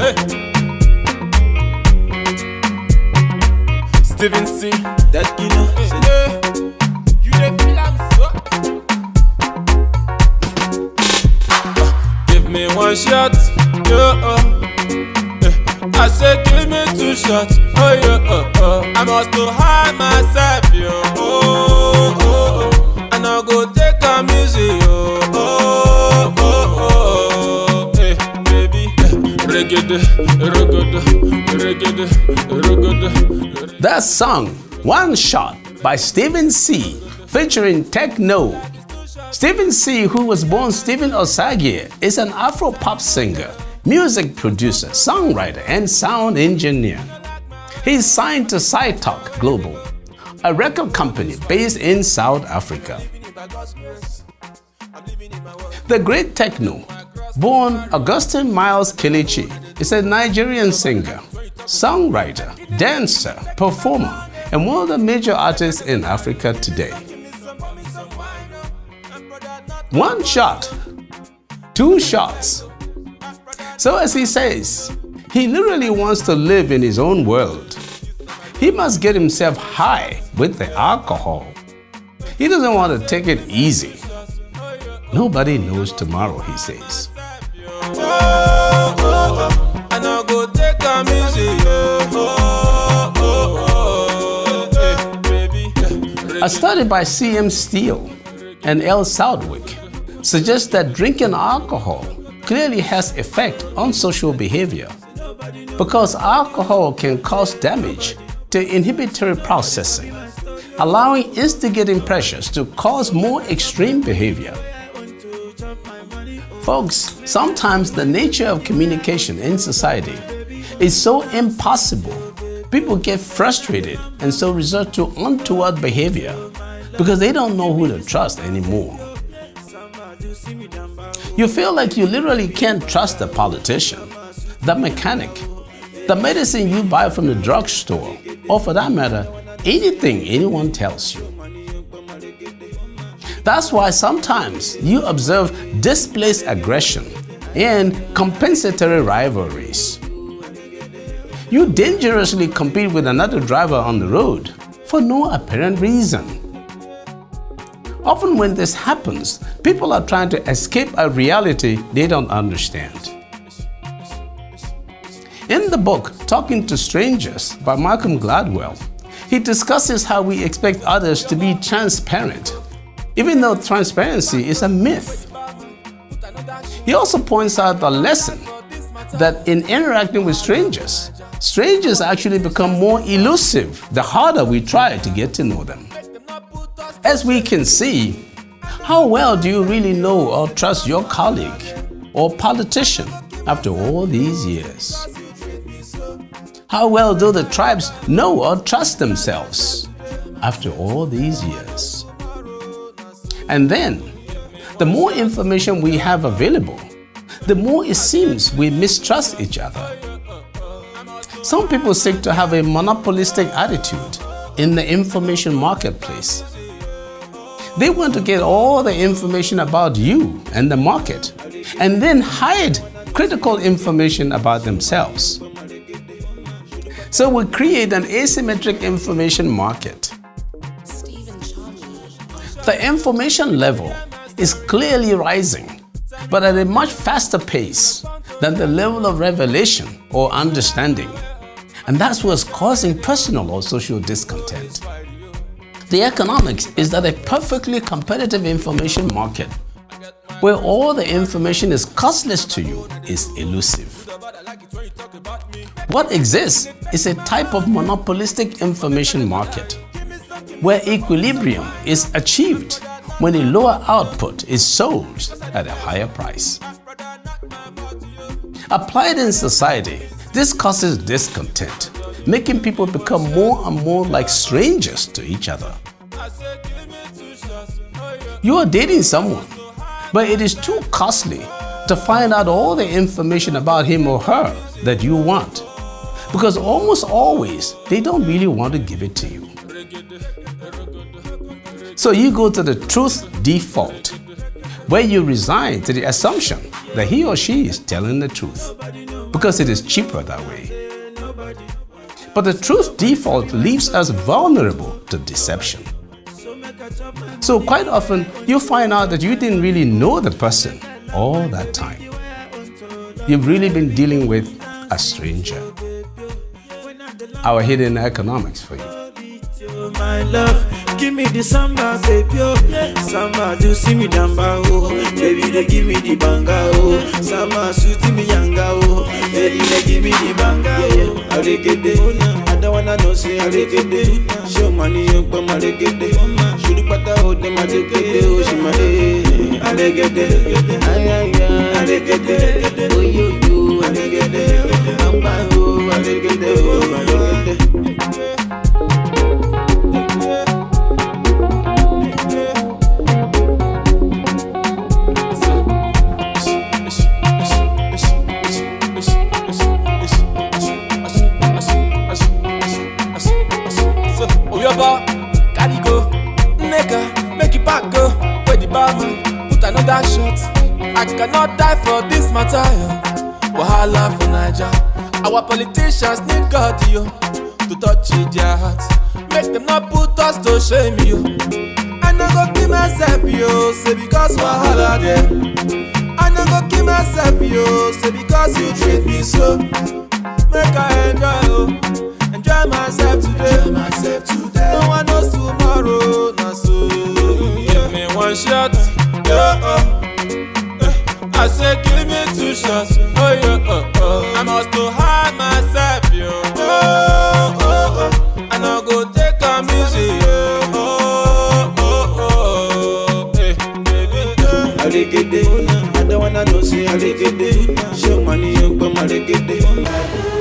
Hey. Steven C. That you know. You dey feel am so? Give me one shot, yeah. I say give me two shots, oh yeah. I must to hide myself, yo. And I go take a music, hey, baby. Reggae, reggae. That song, One Shot by Steven C, featuring Techno. Steven C, who was born Stephen Osagie, is an Afro-pop singer, music producer, songwriter, and sound engineer. He's signed to SciTalk Global, a record company based in South Africa. The great Techno, born Augustine Miles Kelechi, is a Nigerian singer, songwriter, dancer, performer, and one of the major artists in Africa today. One shot, two shots. So as he says, he literally wants to live in his own world. He must get himself high with the alcohol. He doesn't want to take it easy. Nobody knows tomorrow, he says. A study by C.M. Steele and L. Southwick suggests that drinking alcohol clearly has effect on social behavior because alcohol can cause damage to inhibitory processing, allowing instigating pressures to cause more extreme behavior. Folks, sometimes the nature of communication in society is so impossible, people get frustrated and so resort to untoward behavior because they don't know who to trust anymore. You feel like you literally can't trust the politician, the mechanic, the medicine you buy from the drugstore, or for that matter, anything anyone tells you. That's why sometimes you observe displaced aggression and compensatory rivalries. You dangerously compete with another driver on the road for no apparent reason. Often when this happens, people are trying to escape a reality they don't understand. In the book, Talking to Strangers by Malcolm Gladwell, he discusses how we expect others to be transparent, even though transparency is a myth. He also points out the lesson that in interacting with strangers, strangers actually become more elusive the harder we try to get to know them. As we can see, how well do you really know or trust your colleague or politician after all these years? How well do the tribes know or trust themselves after all these years? And then, the more information we have available, the more it seems we mistrust each other. Some people seek to have a monopolistic attitude in the information marketplace. They want to get all the information about you and the market, and then hide critical information about themselves. So we create an asymmetric information market. The information level is clearly rising, but at a much faster pace than the level of revelation or understanding. And that's what's causing personal or social discontent. The economics is that a perfectly competitive information market where all the information is costless to you is elusive. What exists is a type of monopolistic information market where equilibrium is achieved when a lower output is sold at a higher price. Applied in society, this causes discontent, making people become more and more like strangers to each other. You are dating someone, but it is too costly to find out all the information about him or her that you want, because almost always they don't really want to give it to you. So you go to the truth default, where you resign to the assumption that he or she is telling the truth, because it is cheaper that way. But the truth default leaves us vulnerable to deception. So quite often, you find out that you didn't really know the person all that time. You've really been dealing with a stranger. Our hidden economics for you. My love, give me the samba, baby, oh. Samba, do see me damba, oh. Baby, they give me the banga, oh. Samba, suit me yanga, oh. Baby, they give me the banga, oh. I get it, I don't wanna know, say I get it. Show money, you come, I get it. Should you put out them, I get it, oh. She my I get it, I get it, oh, you, I get it. I'm by who, I get it, oh, I get it. Carry go, nigga, make it back go. Where the barman put another shot. I cannot die for this matter, yo. Wahala for Naija. Our politicians need God, yo, to touch it, their hearts. Make them not put us to shame, yo. I no go kill myself, yo, say because wahala there. I no go kill myself, yo, say because you treat me so. Make I enjoy, yo. Enjoy myself today. No one knows tomorrow. Nah, so give me one shot. I say give me two shots. Oh yeah, I must to hide myself, yo. I no go take a music, hey, baby. I get it. I don't wanna know, say I get it. Show money, you come, I get it.